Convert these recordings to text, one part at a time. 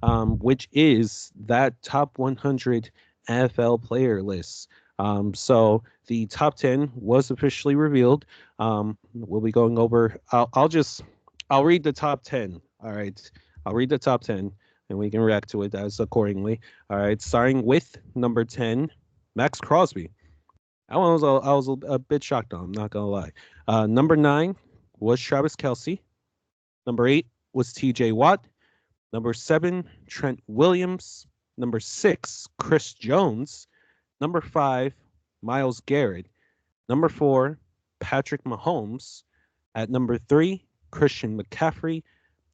which is that top 100 NFL player list. So the top 10 was officially revealed. We'll be going over. I'll read the top 10. All right, I'll read the top 10, and we can react to it as accordingly. All right, starting with number 10, Max Crosby. I was a bit shocked on. I'm not gonna lie. Number 9 was Travis Kelsey. Number 8 was T.J. Watt. Number 7, Trent Williams. Number 6, Chris Jones. Number 5, Miles Garrett. Number 4, Patrick Mahomes. At number 3, Christian McCaffrey.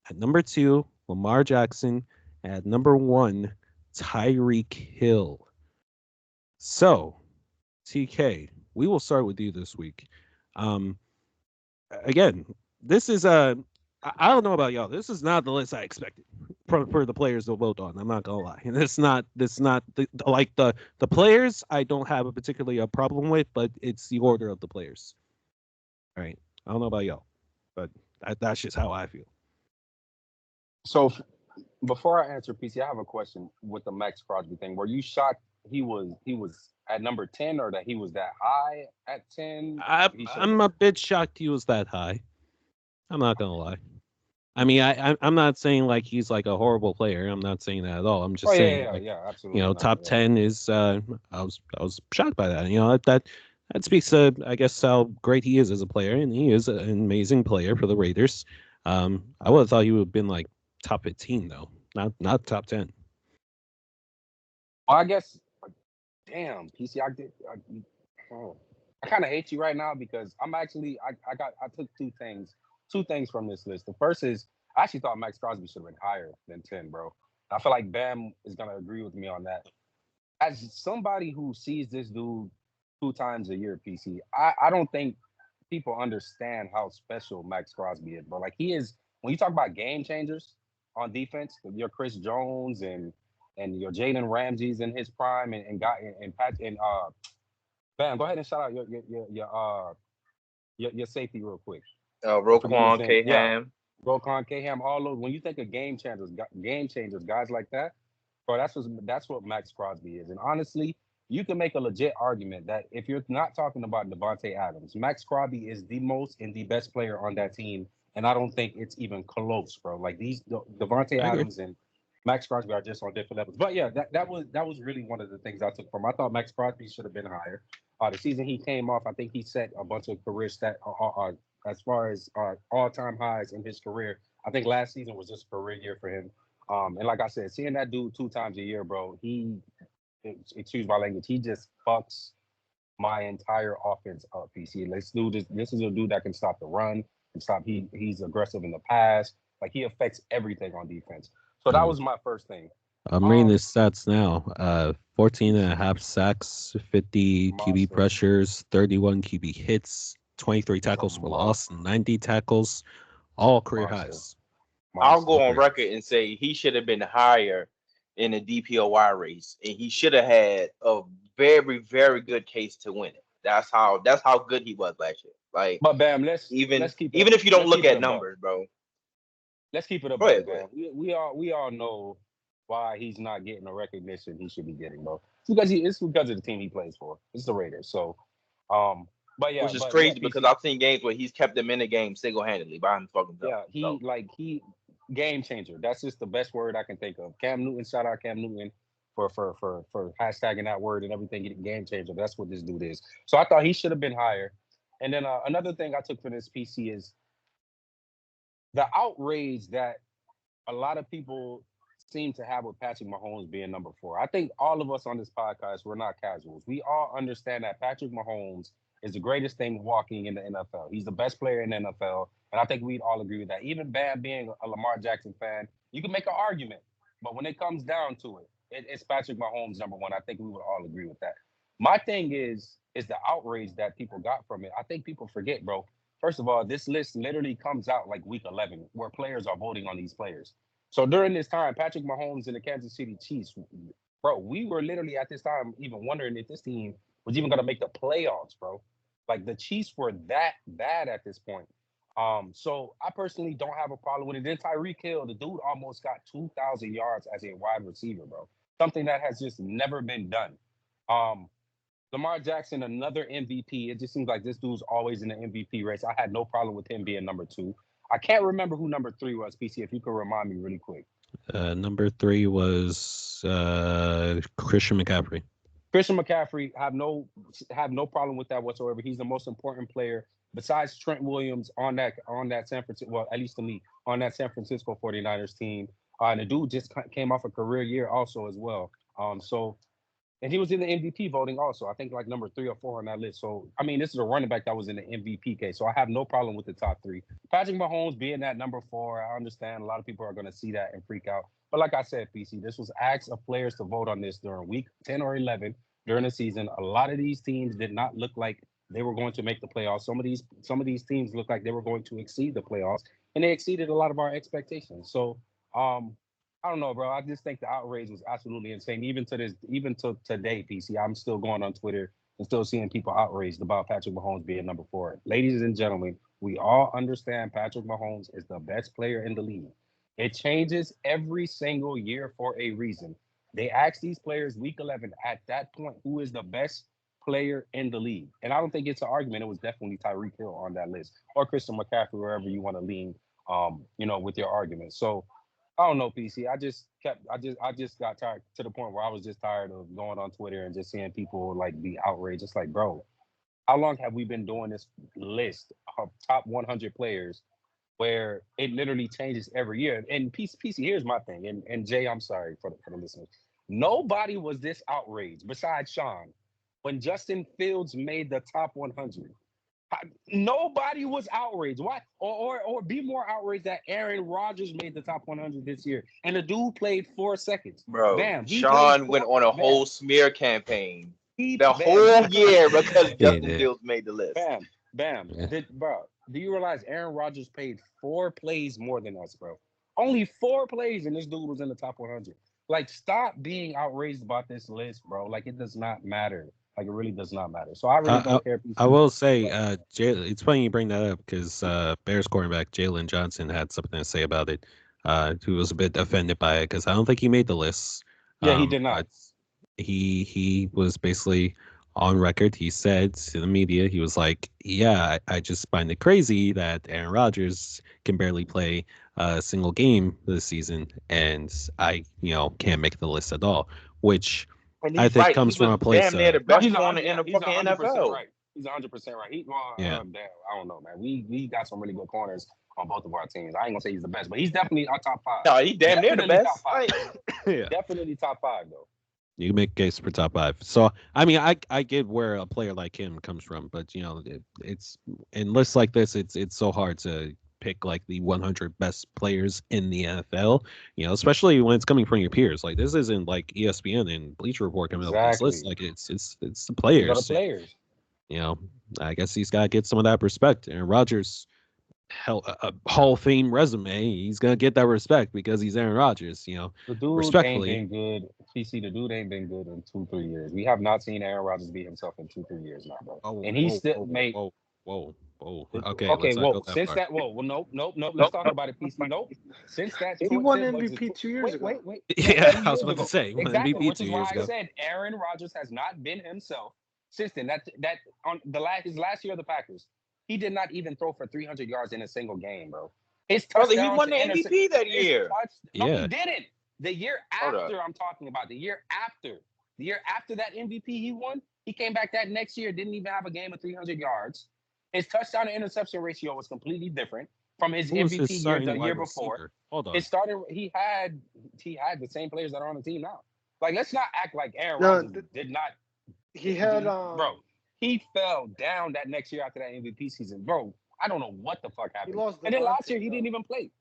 At number 2, Lamar Jackson. At number 1, Tyreek Hill. So, TK, we will start with you this week. Um, Again, this is I don't know about y'all. This is not the list I expected for the players to vote on. I'm not gonna lie. And it's not like the players. I don't have a particularly a problem with, but it's the order of the players. All right. I don't know about y'all, but that's just how I feel. So before I answer PC, I have a question with the Max Crosby thing. Were you shocked he was at number 10 or that he was that high at 10? He should have I'm been. a bit shocked he was that high. I'm not gonna lie. I mean, I'm not saying like he's like a horrible player. I'm not saying that at all. I'm Oh just yeah, saying yeah, like, yeah, absolutely not. top Yeah. 10 is. I was shocked by that. That speaks to I guess how great he is as a player, and he is an amazing player for the Raiders. I would have thought he would have been like top 15 though, not top 10. Well, I guess damn, PC, oh, I kind of hate you right now because I'm actually I took two things from this list. The first is I actually thought Max Crosby should have been higher than 10, bro. I feel like Bam is gonna agree with me on that. As somebody who sees this dude 2 times a year, PC, I don't think people understand how special Max Crosby is, bro. Like he is when you talk about game changers on defense, your Chris Jones and your Jaden Ramsey's in his prime and got and Pat and Bam, go ahead and shout out your safety real quick. I forget his Roquan name. K. Yeah, Ham. Roquan Ham. All those. When you think of game changers, guys like that, bro. That's what Max Crosby is. And honestly, you can make a legit argument that if you're not talking about Devontae Adams, Max Crosby is the most and the best player on that team. And I don't think it's even close, bro. Like these Devontae I agree. Adams and Max Crosby are just on different levels. But yeah, that was really one of the things I took from. I thought Max Crosby should have been higher. The season he came off, I think he set a bunch of career as far as all-time highs in his career. I think last season was just a career year for him. And like I said, seeing that dude 2 times a year, bro, excuse my language, he just fucks my entire offense up. PC, let's do this. This is a dude that can stop the run and stop. He's aggressive in the pass. Like he affects everything on defense. So that Um, was my first thing. I'm reading Um, his stats now. 14 and a half sacks, 50 QB monster. pressures, 31 QB hits, 23 He's a tackles for loss, 90 tackles, all career monster. highs. I'll Monster. go All on career highs. record and say he should have been higher in the DPOY race, and he should have had a very, very good case to win it. That's how good he was last year. Like But Bam, even let's keep it even if you don't let's look keep it at a buck. numbers, bro. Let's keep it a Go buck, ahead, go ahead. Bam. We all know why he's not getting the recognition he should be getting, bro. It's because of the team he plays for. It's the Raiders. So, um, Which is but yeah, crazy because PC. I've seen games where he's kept them in the game single handedly by his fucking self. Yeah, So he game changer. That's just the best word I can think of. Cam Newton, shout out Cam Newton for hashtagging that word and everything. Game changer. That's what this dude is. So I thought he should have been higher. And then another thing I took from this PC is the outrage that a lot of people seem to have with Patrick Mahomes being number 4. I think all of us on this podcast, we're not casuals. We all understand that Patrick Mahomes is the greatest thing walking in the NFL. He's the best player in the NFL. And I think we'd all agree with that. Even Bam being a Lamar Jackson fan, you can make an argument. But when it comes down to it's Patrick Mahomes number 1. I think we would all agree with that. My thing is the outrage that people got from it. I think people forget, bro. First of all, this list literally comes out like week 11, where players are voting on these players. So during this time, Patrick Mahomes and the Kansas City Chiefs, bro, we were literally at this time even wondering if this team was even going to make the playoffs, bro. Like the Chiefs were that bad at this point. So I personally don't have a problem with it. Then Tyreek Hill, the dude almost got 2,000 yards as a wide receiver, bro. Something that has just never been done. Um, Lamar Jackson, another MVP. It just seems like this dude's always in the MVP race. I had no problem with him being number two. I can't remember who number three was, PC, if you could remind me really quick. Number three was Christian McCaffrey. Christian McCaffrey, have no problem with that whatsoever. He's the most important player besides Trent Williams on that San Francisco, well, at least to me, on that San Francisco 49ers team. And the dude just came off a career year also as well. So and he was in the MVP voting also. I think like number three or four on that list. So I mean, this is a running back that was in the MVP case. So I have no problem with the top three. Patrick Mahomes being at number four, I understand a lot of people are going to see that and freak out. But like I said, PC, this was acts of players to vote on this during week 10 or 11 during the season. A lot of these teams did not look like they were going to make the playoffs. Some of these teams looked like they were going to exceed the playoffs, and they exceeded a lot of our expectations. So I don't know, bro. I just think the outrage was absolutely insane. Even to today, PC, I'm still going on Twitter and still seeing people outraged about Patrick Mahomes being number four. Ladies and gentlemen, we all understand Patrick Mahomes is the best player in the league. It changes every single year for a reason. They asked these players week 11 at that point who is the best player in the league. And I don't think it's an argument. It was definitely Tyreek Hill on that list or Christian McCaffrey, wherever you want to lean, with your argument. So I don't know, PC. I just got tired to the point where I was just tired of going on Twitter and just seeing people like be outraged. It's like, bro, how long have we been doing this list of top 100 players where it literally changes every year? And PC, here's my thing. And Jay, I'm sorry for the listeners. Nobody was this outraged besides Sean when Justin Fields made the top 100. Nobody was outraged. Why? Or be more outraged that Aaron Rodgers made the top 100 this year, and the dude played 4 seconds. Bro, Bam, he played Sean went four. on a Bam, whole smear campaign he the bam, whole year because Yeah, he Justin did. Fields made the list. bam, bam. Yeah. Bro, do you realize Aaron Rodgers played 4 plays more than us, bro? Only 4 plays, and this dude was in the top 100. Like, stop being outraged about this list, bro. Like, it does not matter. Like, it really does not matter. So I really I, don't care, I PC. will say, it's funny you bring that up because Bears quarterback Jalen Johnson had something to say about it. Who was a bit offended by it because I don't think he made the list. Yeah, he did But not. he was basically on record. He said to the media, he was like, "Yeah, I just find it crazy that Aaron Rodgers can barely play a single game this season, and I, can't make the list at all." Which And I he's think right. He comes from was a place damn near the of No, best corner in the he's fucking 100% NFL. right. He's 100% right. yeah. Damn, I don't know, man. We got some really good corners on both of our teams. I ain't gonna say he's the best, but he's definitely our top five. No, he damn near the Definitely top best. five. Like, Yeah. Definitely top five though. You can make a case for top five. So I mean, I get where a player like him comes from, but it's in lists like this, it's so hard to pick like the 100 best players in the NFL. Especially when it's coming from your peers. Like this isn't like ESPN and Bleacher Report coming up with this list. Exactly. Like it's the These are the players, and players. you know, I guess he's got to get some of that respect. And Rodgers a Hall of Fame resume, he's gonna get that respect because he's Aaron Rodgers. The dude ain't Respectfully. been good. PC, the dude ain't been good in 2, 3 years. We have not seen Aaron Rodgers be himself in 2, 3 years now, bro. Oh, And he whoa, still whoa, made whoa, whoa, whoa. Okay, okay, let's not whoa. go that Since far. that, whoa, well, nope, nope, nope. Let's talk about it, PC. Nope. Since that, He won was it MVP 2 years ago. wait. Yeah, Yeah, I was 2 years about to ago. say, he won Exactly, MVP which two is why years I ago. said Aaron Rodgers has not been himself since then. That on his last year of the Packers, he did not even throw for 300 yards in a single game, bro. His brother, he touchdown won to the intercept. MVP that His year. no, he Yeah. didn't. The year Hold up. after I'm talking about, the year after that MVP he won, he came back that next year, didn't even have a game of 300 yards. His touchdown to interception ratio was completely different from his Who was MVP his year starting the year wide before. receiver? Hold It on. started. He had the same players that are on the team now. Like, let's not act like Aaron No, Rodgers did not. he had Bro, he fell down that next year after that MVP season, bro. I don't know what the fuck he happened. lost And then last Devontae, year he though. didn't even play.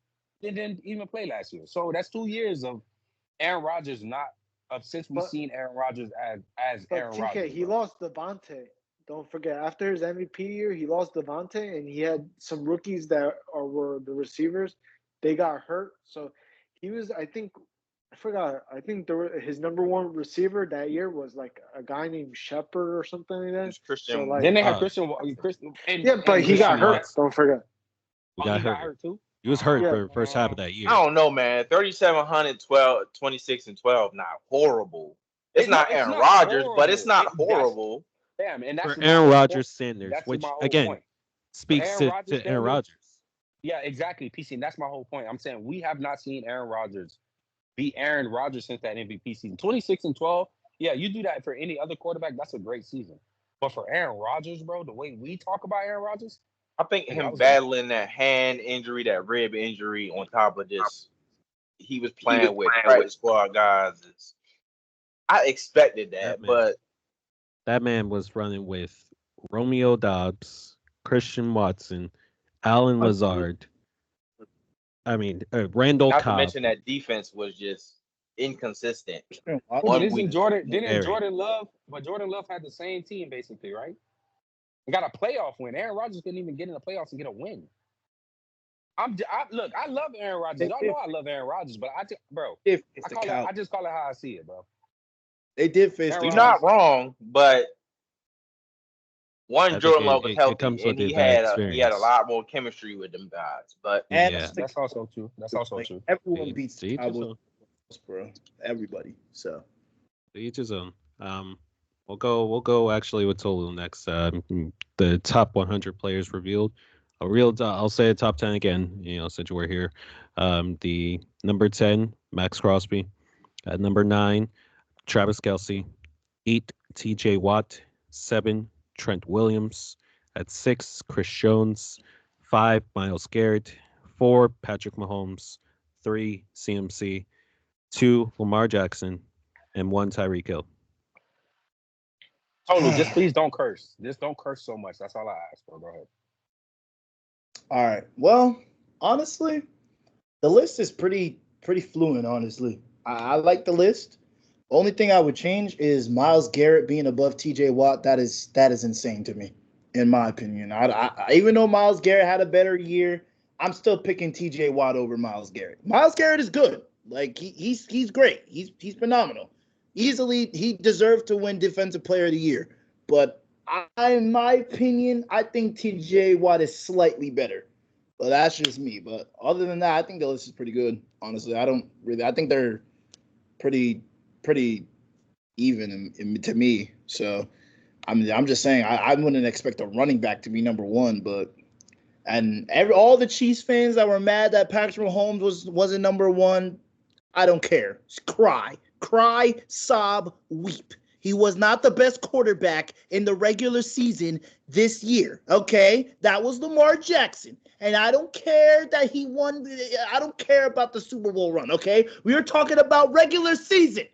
Didn't even play last year. So that's 2 years of Aaron Rodgers not of since we've But seen Aaron Rodgers as but Aaron TK, Rodgers, he bro. lost Devontae. Don't forget, after his MVP year, he lost Devontae, and he had some rookies that were the receivers. They got hurt, so he was. I think I forgot. I think his number one receiver that year was like a guy named Shepard or something like It that. was So Christian. like, Then they had Uh, Christian and yeah, but he listen, got Christian hurt. that, Watson. Don't forget. He Oh, got he got hurt. hurt too. He was hurt Yeah. for the first half of that year. I don't know, man. 3,700, 26 and 12, not horrible. It's not Aaron Rodgers, but it's not horrible. Damn, and that's For my Aaron whole Rodgers point. standards, That's which my whole again point. speaks Aaron to Rodgers Aaron standards, Rodgers. Yeah, exactly, PC. And that's my whole point. I'm saying we have not seen Aaron Rodgers be Aaron Rodgers since that MVP season. 26 and 12. Yeah, you do that for any other quarterback, that's a great season. But for Aaron Rodgers, bro, the way we talk about Aaron Rodgers, I think nigga, him that was battling that hand injury, that rib injury, on top of just he was playing with practice squad guys. I expected that, but that man was running with Romeo Dobbs, Christian Watson, Alan Lazard. I mean, Randall not to Cobb. mention that defense was just inconsistent. but One isn't week. Jordan Very. Jordan Love, but Jordan Love had the same team basically, right? He got a playoff win. Aaron Rodgers didn't even get in the playoffs and get a win. Look, I love Aaron Rodgers. Y'all know I love Aaron Rodgers, but I just call it how I see it, bro. They did face. Aaron You're Rodgers. not wrong, but I Jordan think Love was it healthy, comes and with he that had a experience. lot more chemistry with them guys. But And Yeah. That's also true. That's also like, true. everyone beats To each his Cowboys, own. bro. Everybody. So To each his own. We'll go actually with Tolu next. The top 100 players revealed. I'll say a top 10 again. Since we're here. The number 10, Max Crosby. At number 9, Travis Kelce. 8, T.J. Watt. 7, Trent Williams. At 6, Chris Jones. 5, Myles Garrett. 4, Patrick Mahomes. 3, CMC. 2, Lamar Jackson. And 1, Tyreek Hill. Tolu, just please don't curse. Just don't curse so much. That's all I ask for. Go ahead. all right. Well, honestly, the list is pretty fluent. Honestly, I like the list. Only thing I would change is Myles Garrett being above T.J. Watt. That is insane to me, in my opinion. I even though Myles Garrett had a better year, I'm still picking T.J. Watt over Myles Garrett. Myles Garrett is good. Like he's great. He's phenomenal. Easily, he deserved to win Defensive Player of the Year. But in my opinion, I think T.J. Watt is slightly better. But that's just me. But other than that, I think the list is pretty good. Honestly, I think they're pretty even to me. So I'm just saying I wouldn't expect a running back to be number one, but all the Chiefs fans that were mad that Patrick Mahomes wasn't number one, I don't care. Cry, sob, weep. He was not the best quarterback in the regular season this year, okay? That was Lamar Jackson. And I don't care that he won. I don't care about the Super Bowl run, okay? We are talking about regular season.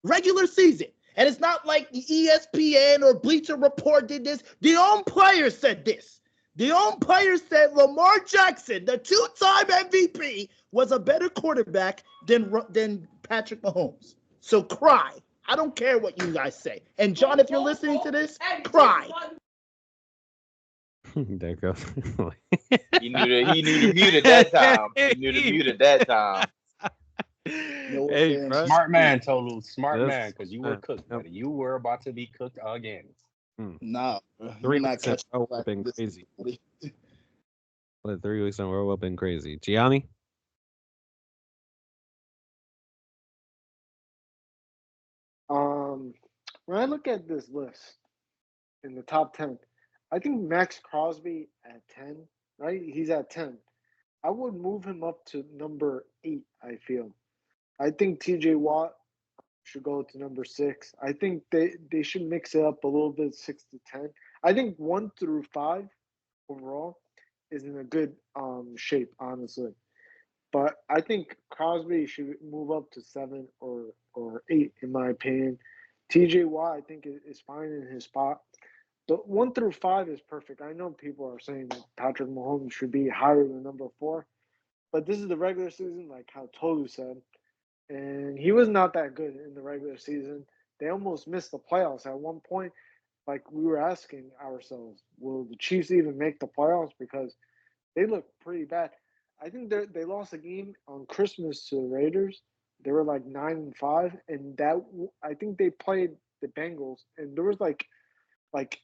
And it's not like ESPN or Bleacher Report did this. The own player said this. The own player said Lamar Jackson, the two-time MVP, was a better quarterback than Patrick Mahomes. So cry. I don't care what you guys say. And John, if you're listening to this, cry. There goes. he knew to mute at that time. He knew to mute at that time. Hey, bro. Smart man, Tolu. Smart Yes. man, because you were cooked, buddy. You were about to be cooked again. No, 3 weeks in a row have been crazy. 3 weeks in a row have been crazy. Gianni? When I look at this list in the top 10, I think Max Crosby at 10, right? He's at 10. I would move him up to number 8, I feel. I think TJ Watt should go to number 6. I think they should mix it up a little bit, 6 to 10. I think 1 through 5 overall is in a good shape, honestly. But I think Crosby should move up to 7 or 8, in my opinion. TJ Watt, I think, is fine in his spot. The 1 through 5 is perfect. I know people are saying that Patrick Mahomes should be higher than number 4, but this is the regular season, like how Tolu said, and he was not that good in the regular season. They almost missed the playoffs at one point. Like, we were asking ourselves, will the Chiefs even make the playoffs? Because they look pretty bad. I think they lost a game on Christmas to the Raiders. They were like 9-5, and I think they played the Bengals, and there was like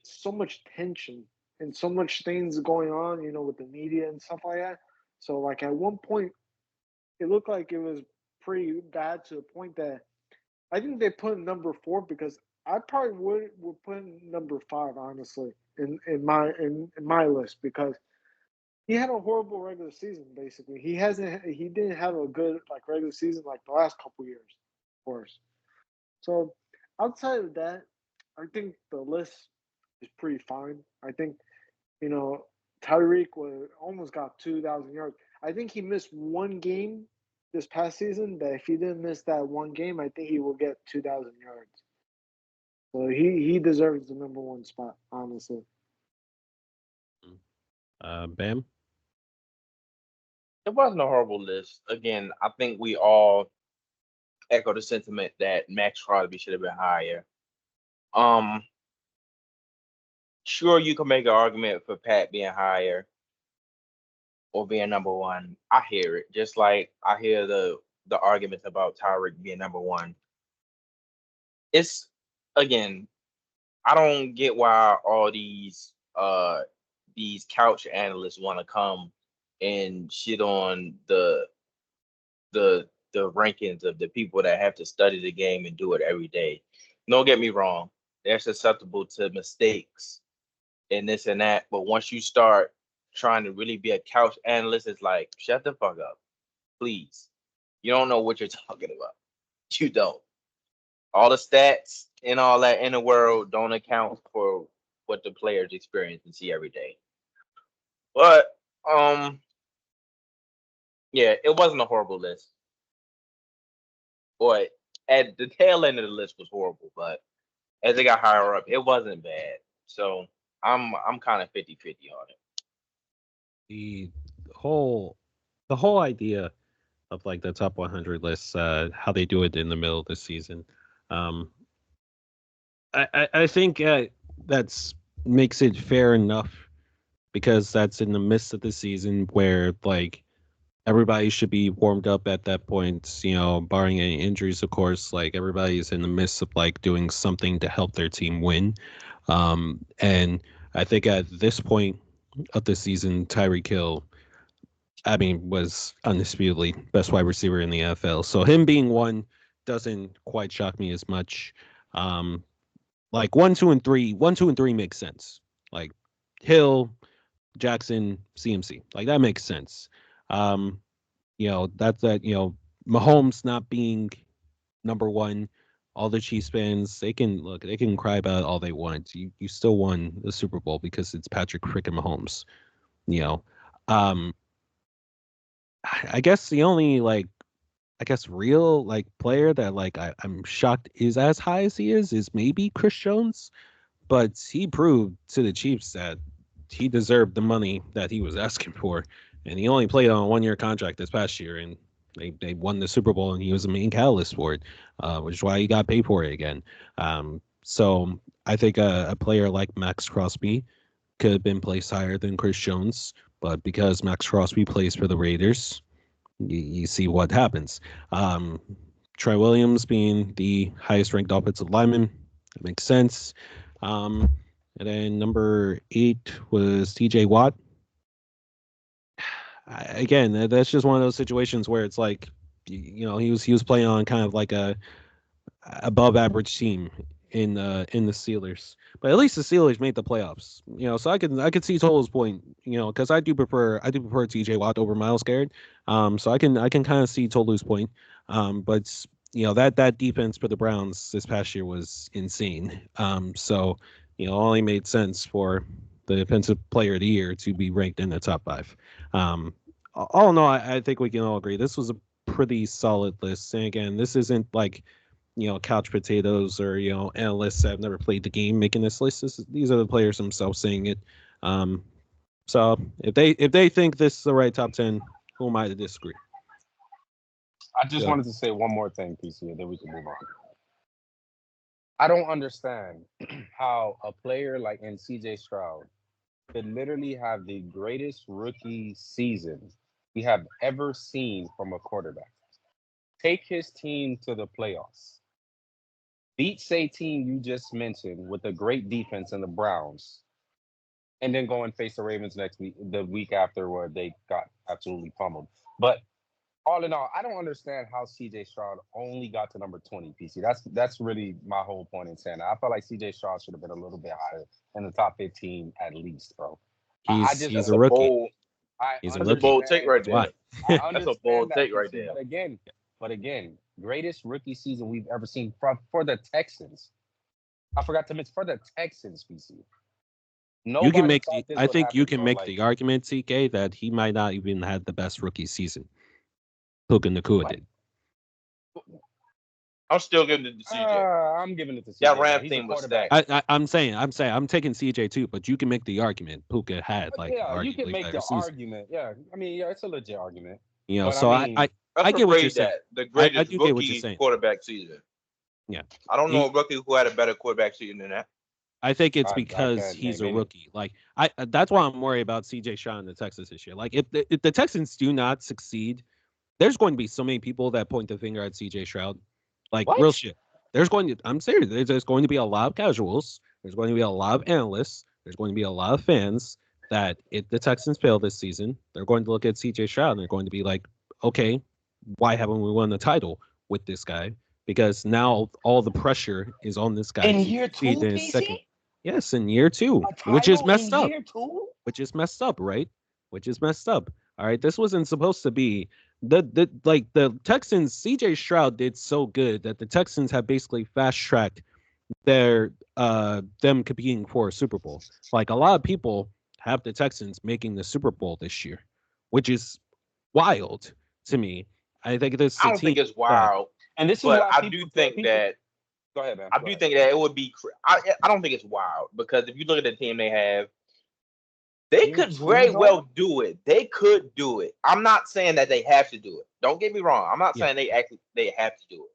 so much tension and so much things going on, with the media and stuff like that. So like at one point, it looked like it was pretty bad to the point that I think they put him number 4 because I probably would put him number 5 honestly in my list because he had a horrible regular season. Basically, he didn't have a good like regular season like the last couple years, of course. So outside of that, I think the list is pretty fine. I think you know Tyreek was almost got 2,000 yards. I think he missed one game this past season. That if he didn't miss that one game, I think he will get 2,000 yards. So he deserves the number 1 spot, honestly. Bam. It wasn't a horrible list. Again, I think we all echo the sentiment that Max Crosby should have been higher. Sure, you can make an argument for Pat being higher or being number 1. I hear it, just like I hear the arguments about Tyreek being number 1. It's again, I don't get why all these couch analysts want to come and shit on the rankings of the people that have to study the game and do it every day. Don't get me wrong, they're susceptible to mistakes and this and that. But once you start trying to really be a couch analyst, it's like, shut the fuck up, please. You don't know what you're talking about. You don't. All the stats and all that in the world don't account for what the players experience and see every day. But yeah, it wasn't a horrible list. But at the tail end of the list was horrible, but as it got higher up, it wasn't bad. So I'm kind of 50-50 on it. The whole idea of like the top 100 lists, how they do it in the middle of the season, I think that's makes it fair enough because that's in the midst of the season where like everybody should be warmed up at that point, barring any injuries, of course. Like everybody's in the midst of like doing something to help their team win. And I think at this point of the season, Tyreek Hill, I mean, was undisputedly best wide receiver in the NFL. So him being 1 doesn't quite shock me as much. Like 1, 2, and 3, 1, 2, and 3 makes sense. Like Hill, Jackson, CMC, like that makes sense. That's that. Mahomes not being number 1. All the Chiefs fans, they can cry about it all they want. You still won the Super Bowl because it's Patrick freaking Mahomes. Um, I guess the only real like player that like I'm shocked is as high as he is maybe Chris Jones, but he proved to the Chiefs that he deserved the money that he was asking for, and he only played on a 1-year contract this past year, and they won the Super Bowl, and he was the main catalyst for it, which is why he got paid for it again. So I think a player like Max Crosby could have been placed higher than Chris Jones, but because Max Crosby plays for the Raiders, you see what happens. Troy Williams being the highest ranked offensive lineman, that makes sense. And then number 8 was TJ Watt. Again, that's just one of those situations where it's like, he was playing on kind of like a above average team in the Steelers, but at least the Steelers made the playoffs. So I could see Tolo's point. Because I do prefer TJ Watt over Myles Garrett. So I can kind of see Tolu's point. But that defense for the Browns this past year was insane. So only made sense for the defensive player of the year to be ranked in the top 5. All in all, I think we can all agree this was a pretty solid list. And again, this isn't like couch potatoes or analysts that have never played the game making this list. These are the players themselves saying it. So if they think this is the right top 10, who am I to disagree? I just wanted to say one more thing, PC, and then we can move on. I don't understand how a player like CJ Stroud could literally have the greatest rookie season we have ever seen from a quarterback. Take his team to the playoffs. Beat, say, team you just mentioned with a great defense in the Browns. and then go and face the Ravens next week, the week after, where they got absolutely pummeled. But all in all, I don't understand how CJ Stroud only got to number 20, PC. That's really my whole point in saying that. I felt like CJ Stroud should have been a little bit higher in the top 15 at least, bro. He's That's a a rookie. bold. He's a That's a rookie. bold take right That's why. there. I That's a understand bold that, take right PC, there. but again, greatest rookie season we've ever seen for the Texans. I forgot to mention for the Texans, PC. You can Nobody make thought the. this I would think you happen, can bro. make Like, the argument, TK, that he might not even have the best rookie season. Puka Nakua What? did. I'm still giving it to CJ. I'm giving it to CJ. That man. Rams He's a team was quarterback. stacked. I'm saying I'm taking CJ too, but you can make the argument Puka had like Yeah, you can arguably make better the season. argument. Yeah, I mean, yeah, it's a legit argument. You know, But so I mean, I Let's get what you're parade saying. that the I greatest do get what you're rookie saying. quarterback season. Yeah. I don't know a rookie who had a better quarterback season than that. I think it's I because can't he's name a any. rookie. Like that's why I'm worried about CJ Stroud in the Texans this year. Like if the Texans do not succeed, there's going to be so many people that point the finger at CJ Stroud. Like What? real shit. I'm serious. There's going to be a lot of casuals. There's going to be a lot of analysts. There's going to be a lot of fans that if the Texans fail this season, they're going to look at CJ Stroud and they're going to be like, okay, why haven't we won the title with this guy? Because now all the pressure is on this guy In to year succeed two, in his second. PC? Yes, in year two, A which is title messed in up. year two? Which is messed up, right? Which is messed up. All right, this wasn't supposed to be the Texans. CJ Stroud did so good that the Texans have basically fast tracked their them competing for a Super Bowl. Like a lot of people have the Texans making the Super Bowl this year, which is wild to me. I think this is I a don't think team it's wild, And this is but why I people do think that Go ahead, man. I Go do ahead. think that it would be. I don't think it's wild because if you look at the team they have, they Year could two, very though? well do it. They could do it. I'm not saying that they have to do it. Don't get me wrong. I'm not Yeah. saying they have to do it.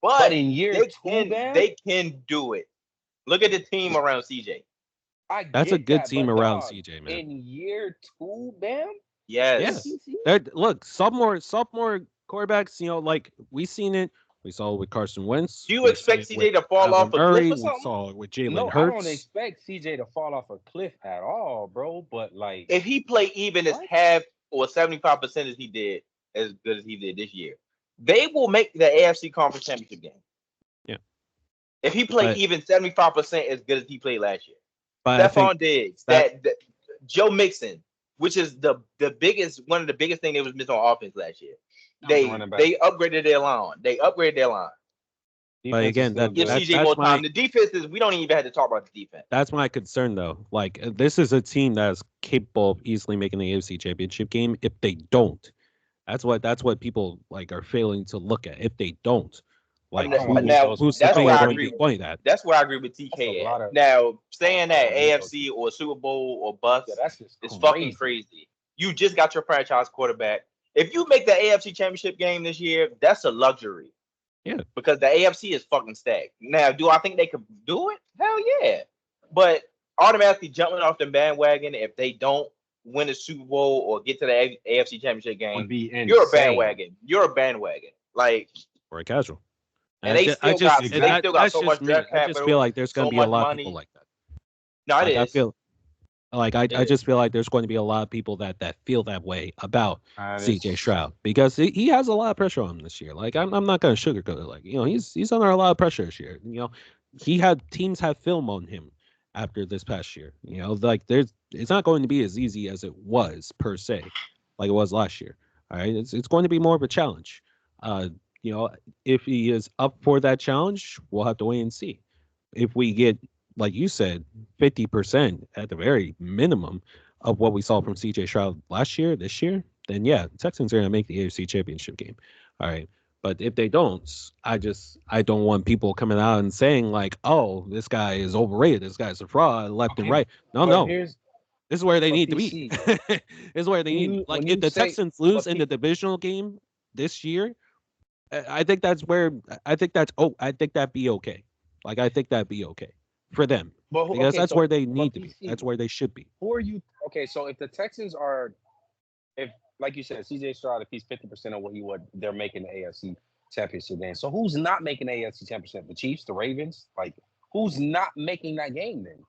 But But in year they two, can man, they can do it. Look at the team around CJ. I That's a get good that, team but around dog, CJ, man. in year two, Bam? Yeah. Yes. Look, sophomore quarterbacks, you know, like we seen it. We saw it with Carson Wentz. Do you We expect seen it with CJ to fall Kyler off a Murray. cliff or We something? saw it with Jalen No, I Hurts. don't expect CJ to fall off a cliff at all, bro. But like, If he play even as What? half or 75% as he did, as good as he did this year, they will make the AFC Conference Championship game. Yeah. If he played But- even 75% as good as he played last year. But I think Stephon Diggs, that- that Joe Mixon, which is the biggest one of the biggest things they was missing on offense last year. They upgraded their line. But again, defense is Give still CJ good. more time. The defense is we don't even have to talk about the defense. that's my concern, though. Like this is a team that's capable of easily making the AFC Championship game. If they don't, that's what people like are failing to look at. If they don't, like And don't wanna meet now those who's that's the where I going to agree. be pointing at? That's where I agree with That's TK a lot at. of- Now saying that I don't know. AFC or Super Bowl or bust Yeah, that's just is fucking crazy. You just got your franchise quarterback. If you make the AFC Championship game this year, that's a luxury. Yeah. Because the AFC is fucking stacked. Now, do I think they could do it? Hell yeah. But automatically jumping off the bandwagon if they don't win the Super Bowl or get to the AFC Championship Would game, be insane. you're a bandwagon. You're a bandwagon. Like, Or a casual. and they still got so much draft I just capital, feel like there's going so to be a much lot of money. people like that. No, it Like, is. I just feel like there's going to be a lot of people that feel that way about That CJ is- Stroud because he has a lot of pressure on him this year. Like I'm not going to sugarcoat it. Like he's under a lot of pressure this year. Teams have film on him after this past year. Like it's not going to be as easy as it was per se, like it was last year. All right, it's going to be more of a challenge. If he is up for that challenge, we'll have to wait and see. If we get, like you said, 50% at the very minimum of what we saw from CJ Stroud last year, this year, then yeah, the Texans are going to make the AFC Championship game. All right. But if they don't, I don't want people coming out and saying like, oh, this guy is overrated. This guy's a fraud left and Okay, right. but No. here's- This is where they but need to be. PC, This is where they when need. you- Like when if you the say- Texans lose but in the divisional game this year, I think that's where I think that'd be okay. Like I think that'd be okay for them but because that's where they but need to be. PC, That's where they should be. Who are you? Okay, so if the Texans are, if like you said, CJ Stroud, if he's 50% of what he would, they're making the AFC Championship game. So who's not making the AFC Championship? The Chiefs, the Ravens, like who's not making that game then?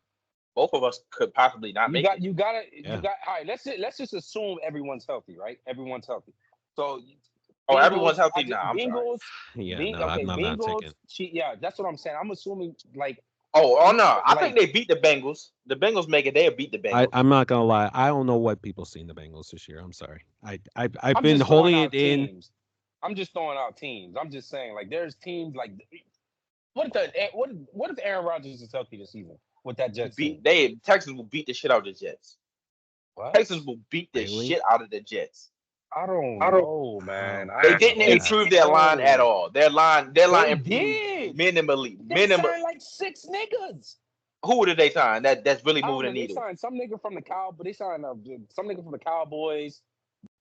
both of us could possibly not make it. You got. All right. Let's just assume everyone's healthy, right? Everyone's healthy. So. Everyone's healthy now. I'm Bengals. sorry. Yeah, I'm not Bengals. taking. Yeah, that's what I'm saying. I'm assuming like. Oh no! I think they beat the Bengals. The Bengals make it. They'll beat the Bengals. I'm not gonna lie. I don't know what people see in the Bengals this year. I'm sorry. I've been just holding throwing it out in. teams. I'm just throwing out teams. I'm just saying, like, there's teams like, what if Aaron Rodgers is healthy this season with that Jets team? Texans will beat the shit out of the Jets. What? Texans will beat the shit out of the Jets. I don't know, man. They didn't improve their line at all. Their line improved minimally. They signed like 6 niggas. Who did they sign? That's really moving the needle. They signed some nigga from the Cowboys. They signed some nigga from the Cowboys.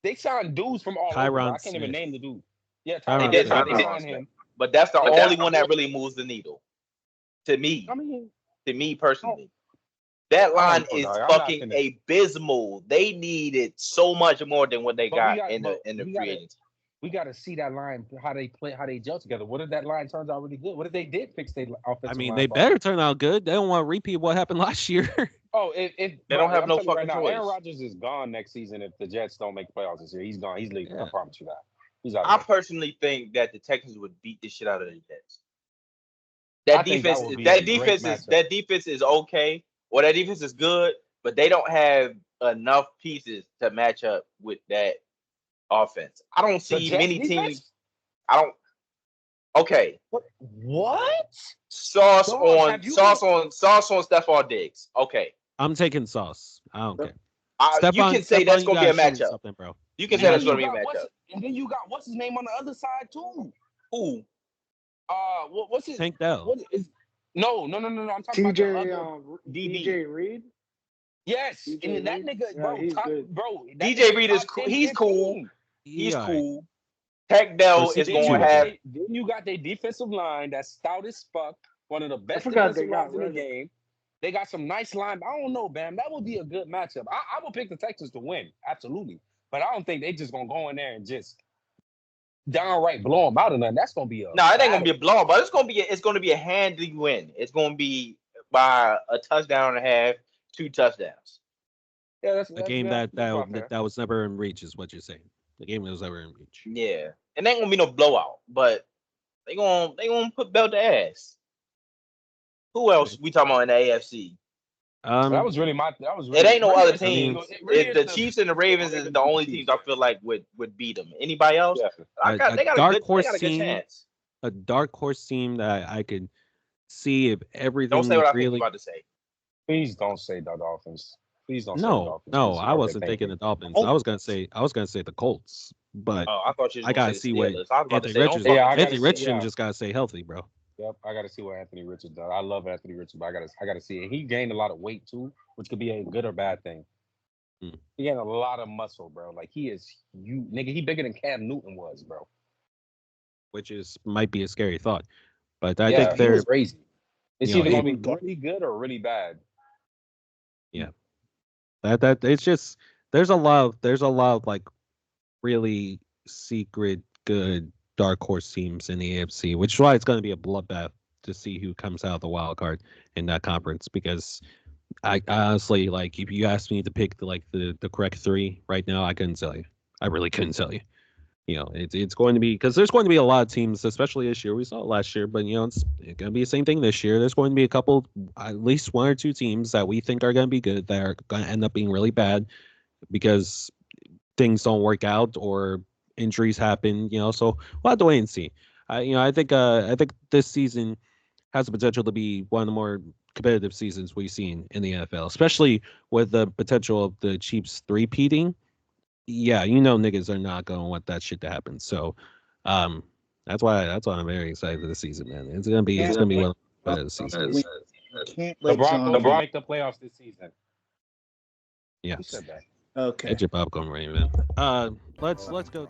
They signed dudes from all over. I can't even name the dude. Yeah, Tyron Smith. They signed him. But that's the only one that really moves the needle. To me. To me personally. That line is fucking abysmal. They needed so much more than what they got in the free agency. We got to see that line, how they play, how they gel together. What if that line turns out really good? What if they did fix their offensive line? They better turn out good. They don't want to repeat what happened last year. If they don't have no fucking choice. Aaron Rodgers is gone next season if the Jets don't make the playoffs this year. He's gone. He's leaving. Yeah. I promise you that. He's out. I personally think that the Texans would beat the shit out of the Jets. That defense is okay. Well, that defense is good, but they don't have enough pieces to match up with that offense. I don't see many teams. Okay. What? Sauce on Stephon Diggs. Okay. I'm taking sauce. I don't care. You can say that's going to be a matchup, bro. You can say that's going to be a matchup. And then you got what's his name on the other side too? Who? What's his? Tank Dell. No. I'm talking about DJ Reed. Yes, DJ and that nigga, bro. DJ Reed is cool. He's cool. He's cool. Tank Dell is going to have. Then you got their defensive line that's stout as fuck. One of the best defensive lines in the game. They got some nice line. I don't know, Bam. That would be a good matchup. I would pick the Texans to win, absolutely. But I don't think they just gonna go in there and just downright blow them out or nothing. That's gonna be a it ain't gonna be a blowout, but it's gonna be a handy win. It's gonna be by a touchdown and a half, 2 touchdowns. Yeah, that's a game that was never in reach, is what you're saying. The game that was never in reach. Yeah, and they ain't gonna be no blowout, but they gonna put belt to ass. Who else we talking about in the AFC? That was really. It ain't no other teams. The Chiefs and the Ravens is the only teams I feel like would beat them. Anybody else? Yeah. They got a good chance. A dark horse team that I could see if everything. Don't say what really... I think you're about to say. Please don't say the Dolphins. Please don't. No, I wasn't thinking the Dolphins. I was gonna say the Colts, but I thought you. I gotta see what Anthony Richardson just gotta stay healthy, bro. Yep, I got to see what Anthony Richardson does. I love Anthony Richardson, but I got to see it. He gained a lot of weight too, which could be a good or bad thing. He gained a lot of muscle, bro. Like he bigger than Cam Newton was, bro. Which might be a scary thought, but I think they're crazy. It's either gonna be really good or really bad. Yeah, that it's just there's a lot of like really secret good dark horse teams in the AFC, which is why it's going to be a bloodbath to see who comes out of the wild card in that conference. Because I honestly, like, if you asked me to pick the correct 3 right now, I couldn't tell you. I really couldn't tell you. It's going to be, because there's going to be a lot of teams, especially this year. We saw it last year, but it's going to be the same thing this year. There's going to be a couple, at least 1 or 2 teams that we think are going to be good that are going to end up being really bad because things don't work out or injuries happen, so we'll have to wait and see. I think this season has the potential to be one of the more competitive seasons we've seen in the NFL, especially with the potential of the Chiefs 3-peating. Yeah, niggas are not going to want that shit to happen. So, that's why I'm very excited for the season, man. It's gonna be one of the better seasons. The Broncos will make the playoffs this season. Yeah. Who said that? Okay. Get your popcorn ready, man. Let's go.